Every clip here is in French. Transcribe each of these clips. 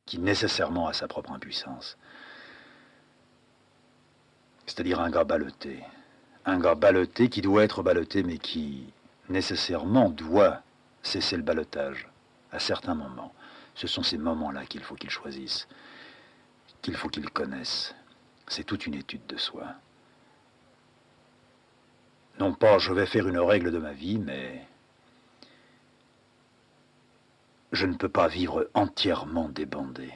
qui nécessairement a sa propre impuissance. C'est-à-dire un gars ballotté. Un gars ballotté qui doit être ballotté, mais qui nécessairement doit cesser le ballottage à certains moments. Ce sont ces moments-là qu'il faut qu'il choisisse, qu'il faut qu'il connaisse. C'est toute une étude de soi. Non pas je vais faire une règle de ma vie, mais je ne peux pas vivre entièrement débandé.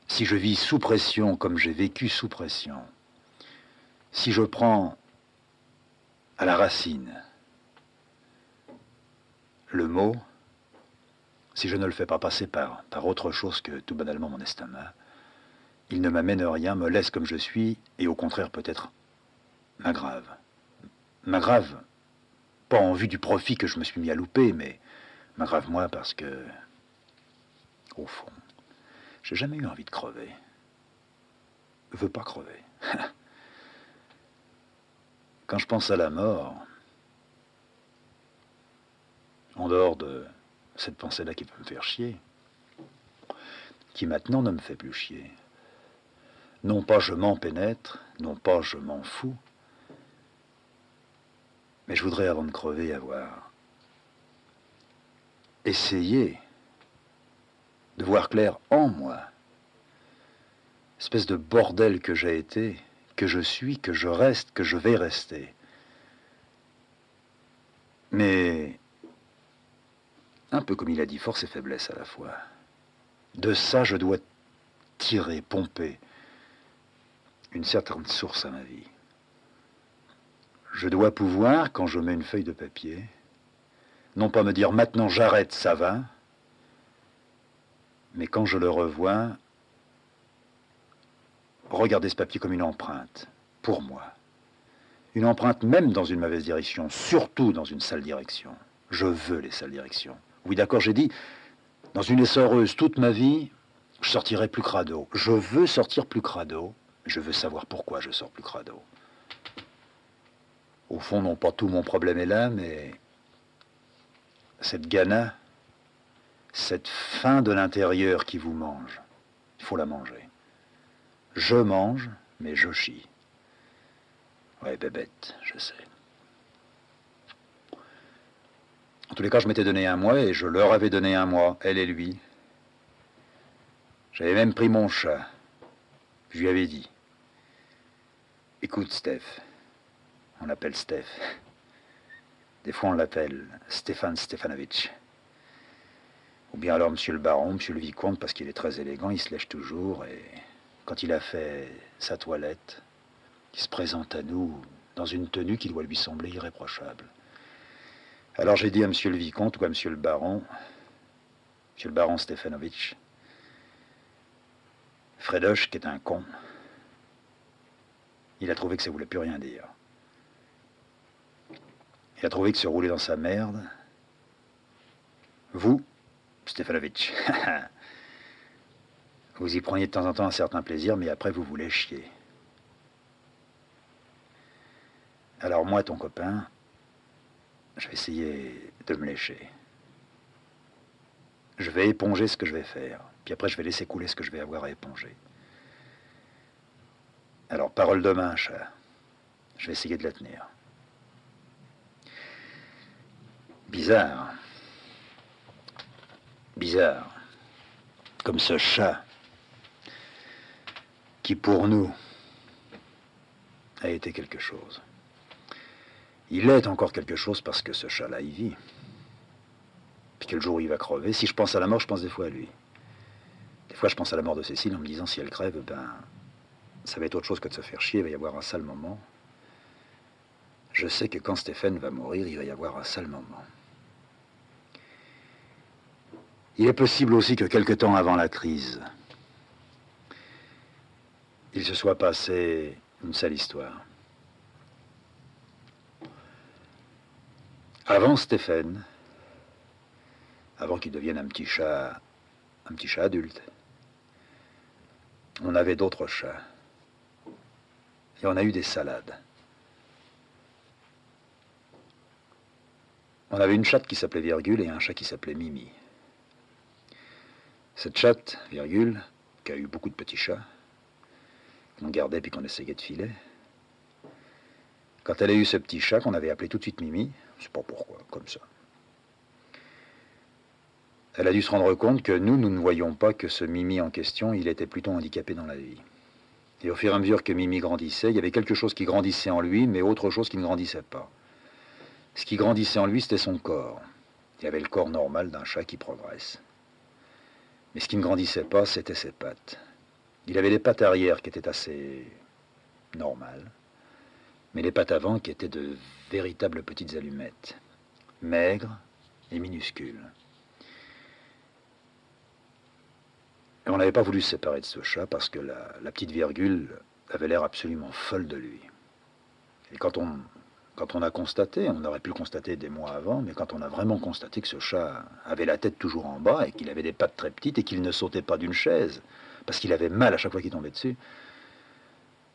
Si je vis sous pression comme j'ai vécu sous pression, si je prends à la racine le mot, si je ne le fais pas passer par autre chose que tout banalement mon estomac, il ne m'amène rien, me laisse comme je suis, et au contraire peut-être m'aggrave. M'aggrave, pas en vue du profit que je me suis mis à louper, mais m'aggrave moi parce que, au fond, j'ai jamais eu envie de crever. Je veux pas crever. Quand je pense à la mort, en dehors de cette pensée-là qui peut me faire chier, qui maintenant ne me fait plus chier, non pas je m'en pénètre, non pas je m'en fous, mais je voudrais avant de crever avoir essayé de voir clair en moi, espèce de bordel que j'ai été, que je suis, que je reste, que je vais rester. Mais, un peu comme il a dit, force et faiblesse à la fois. De ça, je dois tirer, pomper une certaine source à ma vie. Je dois pouvoir, quand je mets une feuille de papier, non pas me dire maintenant j'arrête, ça va, mais quand je le revois, regarder ce papier comme une empreinte, pour moi. Une empreinte même dans une mauvaise direction, surtout dans une sale direction. Je veux les sales directions. Oui, d'accord, j'ai dit, dans une essoreuse toute ma vie, je sortirai plus crado. Je veux sortir plus crado, je veux savoir pourquoi je sors plus crado. Au fond, non pas tout mon problème est là, mais cette gana, cette faim de l'intérieur qui vous mange, il faut la manger. Je mange, mais je chie. Ouais, bébête, je sais. En tous les cas, je m'étais donné un mois et je leur avais donné un mois, elle et lui. J'avais même pris mon chat. Je lui avais dit, écoute Steph, on l'appelle Steph. Des fois on l'appelle Stéphane Stéphanovitch. Ou bien alors monsieur le baron, monsieur le vicomte, parce qu'il est très élégant, il se lèche toujours et quand il a fait sa toilette, il se présente à nous dans une tenue qui doit lui sembler irréprochable. Alors j'ai dit à monsieur le vicomte ou à monsieur le baron Stéphanovitch, Fredoche, qui est un con, il a trouvé que ça voulait plus rien dire. Il a trouvé que se rouler dans sa merde, vous, Stéphanovitch, vous y preniez de temps en temps un certain plaisir, mais après vous voulez chier. Alors moi, ton copain, je vais essayer de me lécher. Je vais éponger ce que je vais faire, puis après je vais laisser couler ce que je vais avoir à éponger. Alors, parole de main, chat, je vais essayer de la tenir. Bizarre. Bizarre. Comme ce chat qui, pour nous, a été quelque chose. Il est encore quelque chose parce que ce chat-là, il vit. Puis que le jour où il va crever, si je pense à la mort, je pense des fois à lui. Des fois, je pense à la mort de Cécile en me disant, si elle crève, ben, ça va être autre chose que de se faire chier, il va y avoir un sale moment. Je sais que quand Stéphane va mourir, il va y avoir un sale moment. Il est possible aussi que quelque temps avant la crise, il se soit passé une sale histoire. Avant Stéphane, avant qu'il devienne un petit chat adulte, on avait d'autres chats. Et on a eu des salades. On avait une chatte qui s'appelait Virgule et un chat qui s'appelait Mimi. Cette chatte, virgule, qui a eu beaucoup de petits chats, qu'on gardait puis qu'on essayait de filer, quand elle a eu ce petit chat qu'on avait appelé tout de suite Mimi, je sais pas pourquoi, comme ça, elle a dû se rendre compte que nous ne voyions pas que ce Mimi en question, il était plutôt handicapé dans la vie. Et au fur et à mesure que Mimi grandissait, il y avait quelque chose qui grandissait en lui, mais autre chose qui ne grandissait pas. Ce qui grandissait en lui, c'était son corps. Il y avait le corps normal d'un chat qui progresse. Mais ce qui ne grandissait pas, c'était ses pattes. Il avait les pattes arrière qui étaient assez normales, mais les pattes avant qui étaient de véritables petites allumettes, maigres et minuscules. Et on n'avait pas voulu se séparer de ce chat parce que la petite virgule avait l'air absolument folle de lui. Et quand on a constaté, on aurait pu le constater des mois avant, mais quand on a vraiment constaté que ce chat avait la tête toujours en bas et qu'il avait des pattes très petites et qu'il ne sautait pas d'une chaise, parce qu'il avait mal à chaque fois qu'il tombait dessus.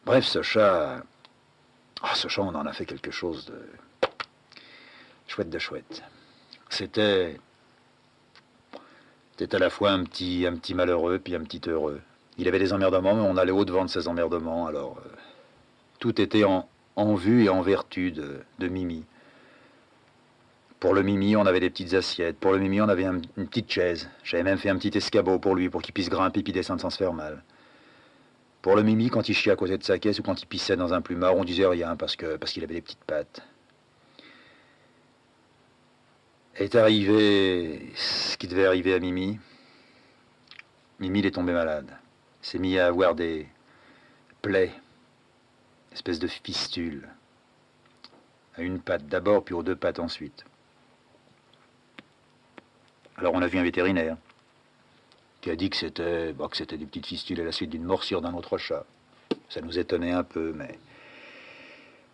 Bref, ce chat, on en a fait quelque chose de chouette. C'était à la fois un petit malheureux puis un petit heureux. Il avait des emmerdements, mais on allait au-devant de ces emmerdements, alors tout était en vue et en vertu de Mimi. Pour le Mimi, on avait des petites assiettes. Pour le Mimi, on avait une petite chaise. J'avais même fait un petit escabeau pour lui, pour qu'il puisse grimper puis descendre sans se faire mal. Pour le Mimi, quand il chiait à côté de sa caisse ou quand il pissait dans un plumard, on disait rien parce qu'il avait des petites pattes. Est arrivé ce qui devait arriver à Mimi. Mimi, il est tombé malade. Il s'est mis à avoir des plaies, espèce de fistules, à une patte d'abord, puis aux deux pattes ensuite. Alors on a vu un vétérinaire qui a dit que c'était des petites fistules à la suite d'une morsure d'un autre chat. Ça nous étonnait un peu, mais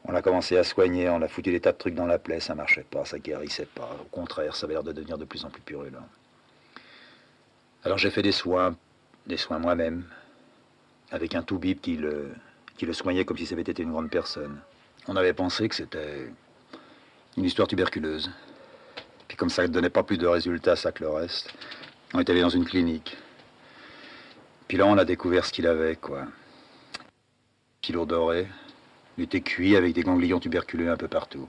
on a commencé à soigner, on a foutu des tas de trucs dans la plaie, ça marchait pas, ça guérissait pas. Au contraire, ça avait l'air de devenir de plus en plus purulent. Alors j'ai fait des soins moi-même, avec un toubib qui le soignait comme si ça avait été une grande personne. On avait pensé que c'était une histoire tuberculeuse. Puis comme ça ne donnait pas plus de résultats, ça que le reste, on est allé dans une clinique. Puis là, on a découvert ce qu'il avait, quoi. Kilo doré, il était cuit avec des ganglions tuberculeux un peu partout.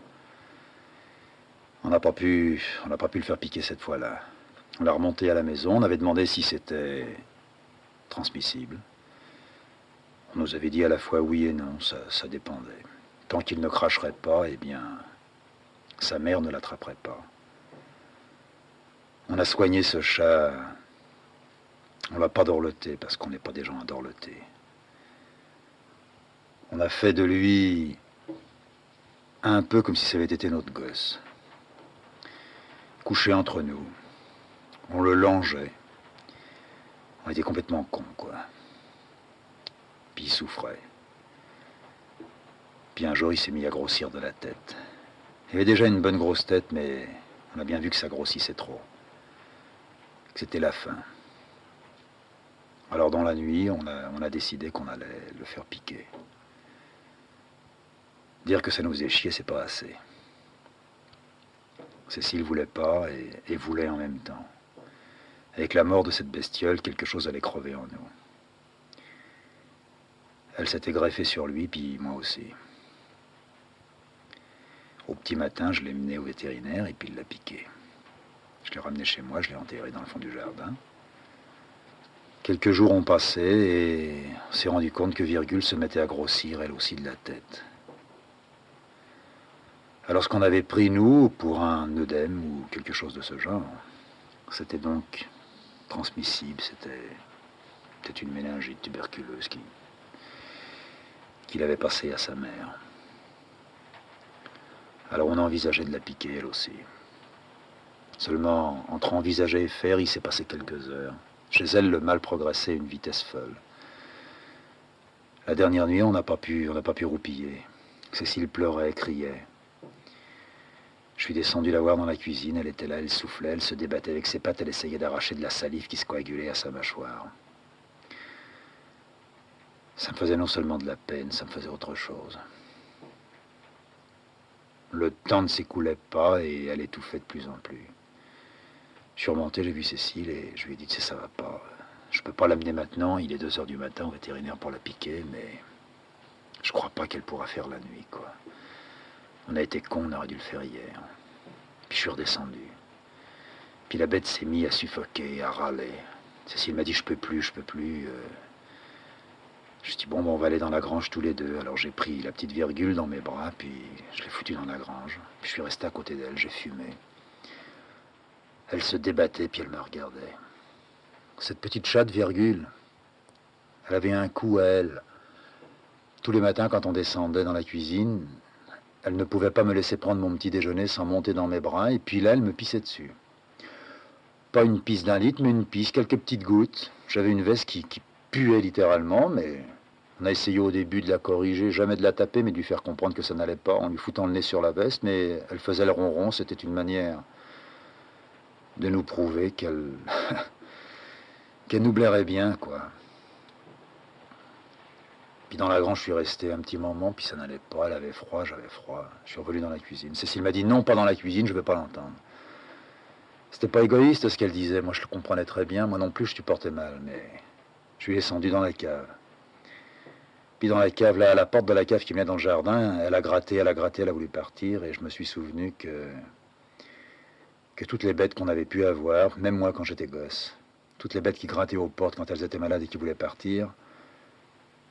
On n'a pas pu le faire piquer cette fois-là. On l'a remonté à la maison, on avait demandé si c'était transmissible. On nous avait dit à la fois oui et non, ça dépendait. Tant qu'il ne cracherait pas, eh bien, sa mère ne l'attraperait pas. On a soigné ce chat. On l'a pas dorloté parce qu'on n'est pas des gens à dorloter. On a fait de lui un peu comme si ça avait été notre gosse. Couché entre nous. On le longeait. On était complètement cons, quoi. Puis il souffrait. Puis un jour, il s'est mis à grossir de la tête. Il avait déjà une bonne grosse tête, mais on a bien vu que ça grossissait trop. Que c'était la fin. Alors dans la nuit, on a décidé qu'on allait le faire piquer. Dire que ça nous faisait chier, c'est pas assez. Cécile voulait pas et voulait en même temps. Avec la mort de cette bestiole, quelque chose allait crever en nous. Elle s'était greffée sur lui, puis moi aussi. Au petit matin, je l'ai mené au vétérinaire et puis il l'a piqué. Je l'ai ramené chez moi, je l'ai enterré dans le fond du jardin. Quelques jours ont passé et on s'est rendu compte que Virgule se mettait à grossir, elle aussi, de la tête. Alors ce qu'on avait pris, nous, pour un œdème ou quelque chose de ce genre, c'était donc transmissible, c'était une méningite tuberculeuse qu'il avait passée à sa mère. Alors on a envisagé de la piquer, elle aussi. Seulement, entre envisager et faire, il s'est passé quelques heures. Chez elle, le mal progressait à une vitesse folle. La dernière nuit, on n'a pas pu roupiller. Cécile pleurait, criait. Je suis descendu la voir dans la cuisine, elle était là, elle soufflait, elle se débattait avec ses pattes, elle essayait d'arracher de la salive qui se coagulait à sa mâchoire. Ça me faisait non seulement de la peine, ça me faisait autre chose. Le temps ne s'écoulait pas et elle étouffait de plus en plus. Je suis remonté, j'ai vu Cécile et je lui ai dit, tu sais, ça va pas. Je peux pas l'amener maintenant, il est 2 heures du matin au vétérinaire pour la piquer, mais je crois pas qu'elle pourra faire la nuit, quoi. On a été cons, on aurait dû le faire hier. Puis je suis redescendu. Puis la bête s'est mise à suffoquer, à râler. Cécile m'a dit, je peux plus, je peux plus. Je dis, bon, on va aller dans la grange tous les deux. Alors j'ai pris la petite Virgule dans mes bras, puis je l'ai foutue dans la grange. Puis je suis resté à côté d'elle, j'ai fumé. Elle se débattait, puis elle me regardait. Cette petite chatte Virgule, elle avait un coup à elle. Tous les matins, quand on descendait dans la cuisine, elle ne pouvait pas me laisser prendre mon petit déjeuner sans monter dans mes bras, et puis là, elle me pissait dessus. Pas une pisse d'1 litre, mais une pisse, quelques petites gouttes. J'avais une veste qui puait littéralement, mais on a essayé au début de la corriger, jamais de la taper, mais de lui faire comprendre que ça n'allait pas, en lui foutant le nez sur la veste, mais elle faisait le ronron, c'était une manière de nous prouver qu'elle qu'elle nous blairait bien, quoi. Puis dans la grange, je suis resté un petit moment, puis ça n'allait pas, elle avait froid, j'avais froid. Je suis revenu dans la cuisine. Cécile m'a dit non, pas dans la cuisine, je ne veux pas l'entendre. C'était pas égoïste ce qu'elle disait, moi je le comprenais très bien, moi non plus je supportais mal, mais je suis descendu dans la cave. Puis dans la cave, là, à la porte de la cave qui venait dans le jardin, elle a gratté, elle a voulu partir, et je me suis souvenu que toutes les bêtes qu'on avait pu avoir, même moi quand j'étais gosse, toutes les bêtes qui grattaient aux portes quand elles étaient malades et qui voulaient partir,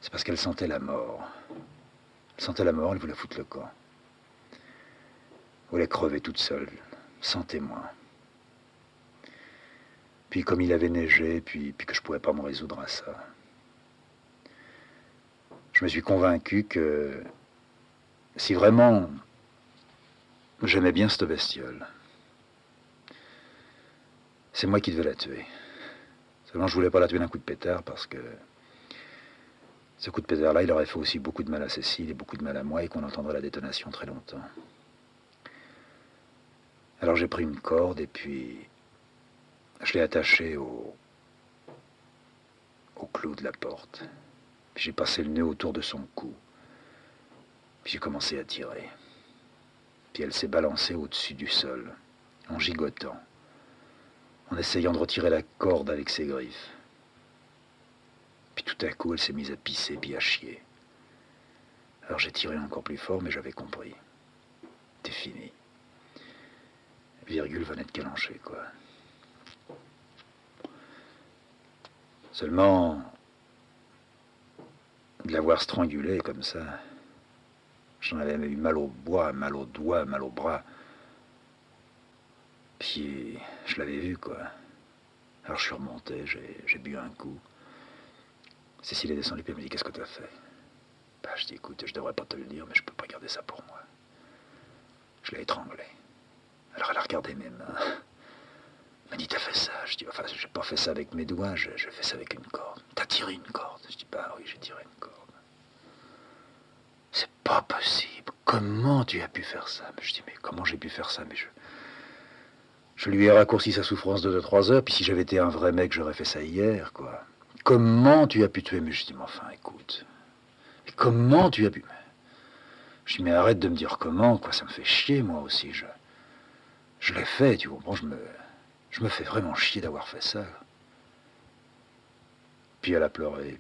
c'est parce qu'elles sentaient la mort. Elles sentaient la mort, elles voulaient foutre le camp. Elles voulaient crever toutes seules, sans témoin. Puis comme il avait neigé, puis que je pouvais pas me résoudre à ça, je me suis convaincu que si vraiment j'aimais bien cette bestiole, c'est moi qui devais la tuer. Seulement je voulais pas la tuer d'un coup de pétard parce que ce coup de pétard-là, il aurait fait aussi beaucoup de mal à Cécile et beaucoup de mal à moi et qu'on entendrait la détonation très longtemps. Alors j'ai pris une corde et puis je l'ai attachée au clou de la porte. Puis j'ai passé le nœud autour de son cou. Puis j'ai commencé à tirer. Puis elle s'est balancée au-dessus du sol, en gigotant, en essayant de retirer la corde avec ses griffes. Puis tout à coup, elle s'est mise à pisser puis à chier. Alors j'ai tiré encore plus fort, mais j'avais compris. C'était fini. Virgule venait de calancher, quoi. Seulement, de l'avoir strangulée comme ça, j'en avais eu mal au bois, mal aux doigts, mal aux bras. Puis je l'avais vu, quoi. Alors je suis remonté, j'ai bu un coup. Cécile est descendue puis elle me dit, qu'est-ce que t'as fait? Bah, je dis, écoute, je devrais pas te le dire, mais je peux pas garder ça pour moi. Je l'ai étranglée. Alors elle a regardé mes mains. Elle m'a dit, t'as fait ça? Je dis, enfin, j'ai pas fait ça avec mes doigts, j'ai fait ça avec une corde. T'as tiré une corde? Je dis, bah oui, j'ai tiré une corde. C'est pas possible. Comment tu as pu faire ça? Je dis, mais comment j'ai pu faire ça? Mais je lui ai raccourci sa souffrance de 2-3 heures, puis si j'avais été un vrai mec, j'aurais fait ça hier, quoi. Comment tu as pu tuer? Mais je dis, mais enfin, écoute. Mais comment tu as pu? Je dis, mais arrête de me dire comment, quoi, ça me fait chier, moi aussi. Je l'ai fait, tu comprends, je me fais vraiment chier d'avoir fait ça. Puis elle a pleuré,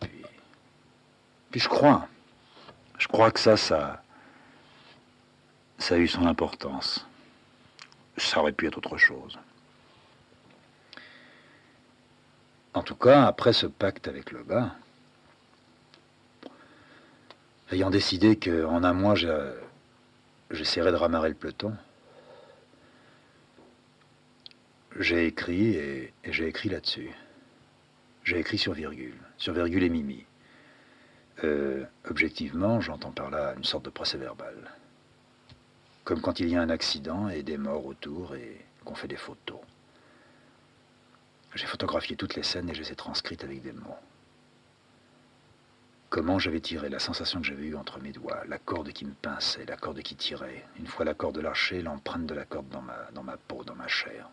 puis je crois que ça a eu son importance. Ça aurait pu être autre chose. En tout cas, après ce pacte avec le gars, ayant décidé qu'en un mois, j'essaierais de ramarrer le peloton, j'ai écrit et j'ai écrit là-dessus. J'ai écrit sur Virgule et Mimi. Objectivement, j'entends par là une sorte de procès-verbal. Comme quand il y a un accident et des morts autour et qu'on fait des photos. J'ai photographié toutes les scènes et je les ai transcrites avec des mots. Comment j'avais tiré, la sensation que j'avais eue entre mes doigts, la corde qui me pinçait, la corde qui tirait. Une fois la corde lâchée, l'empreinte de la corde dans ma peau, dans ma chair.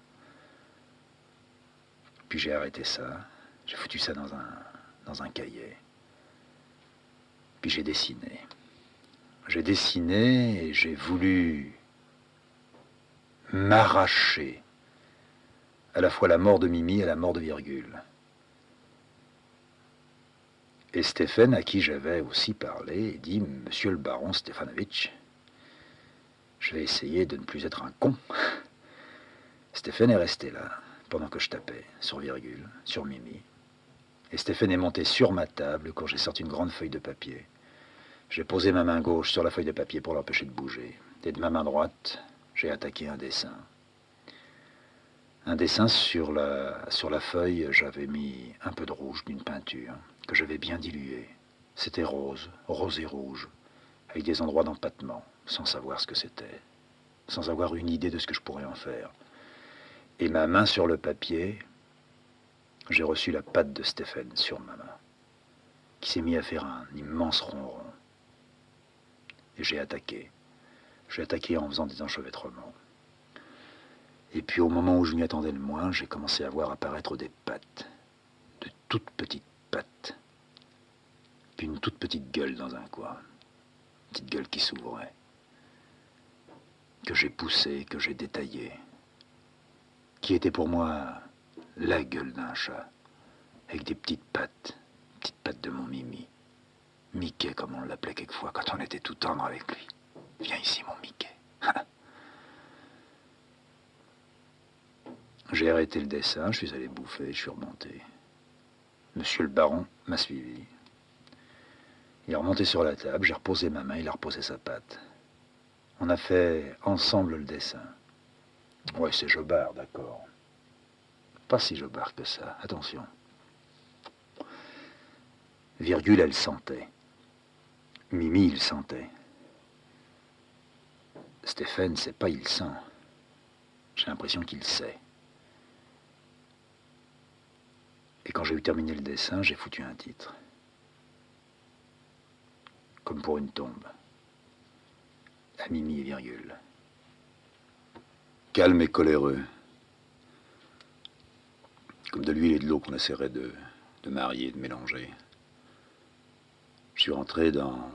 Puis j'ai arrêté ça, j'ai foutu ça dans un cahier. Puis j'ai dessiné. J'ai dessiné et j'ai voulu m'arracher à la fois la mort de Mimi et la mort de Virgule. Et Stéphane, à qui j'avais aussi parlé, dit « Monsieur le baron Stefanovic, je vais essayer de ne plus être un con. » Stéphane est resté là, pendant que je tapais, sur Virgule, sur Mimi. Et Stéphane est monté sur ma table quand j'ai sorti une grande feuille de papier. J'ai posé ma main gauche sur la feuille de papier pour l'empêcher de bouger. Et de ma main droite, j'ai attaqué un dessin. Un dessin sur la feuille, j'avais mis un peu de rouge d'une peinture que j'avais bien diluée. C'était rose, rose et rouge, avec des endroits d'empattement, sans savoir ce que c'était, sans avoir une idée de ce que je pourrais en faire. Et ma main sur le papier, j'ai reçu la patte de Stéphane sur ma main, qui s'est mis à faire un immense ronron. Et j'ai attaqué. J'ai attaqué en faisant des enchevêtrements. Et puis au moment où je m'y attendais le moins, j'ai commencé à voir apparaître des pattes, de toutes petites pattes, puis une toute petite gueule dans un coin, une petite gueule qui s'ouvrait, que j'ai poussée, que j'ai détaillée, qui était pour moi la gueule d'un chat, avec des petites pattes de mon Mimi. Mickey, comme on l'appelait quelquefois quand on était tout tendre avec lui. Viens ici, mon Mickey. J'ai arrêté le dessin, je suis allé bouffer, je suis remonté. Monsieur le baron m'a suivi. Il est remonté sur la table, j'ai reposé ma main, il a reposé sa patte. On a fait ensemble le dessin. Ouais, c'est Jobard, d'accord. Pas si Jobard que ça, attention. Virgule, elle sentait. Mimi, il sentait. Stéphane, c'est pas il sent. J'ai l'impression qu'il sait. Et quand j'ai eu terminé le dessin, j'ai foutu un titre. Comme pour une tombe. À Mimi et Virgule. Calme et coléreux. Comme de l'huile et de l'eau qu'on essaierait de marier, de mélanger. Je suis rentré dans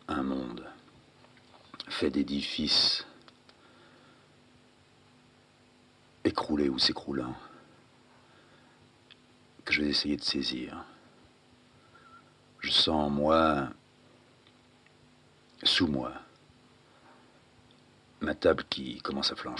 un monde fait d'édifices écroulés ou s'écroulant que je vais essayer de saisir. Je sens en moi, sous moi, ma table qui commence à flancher.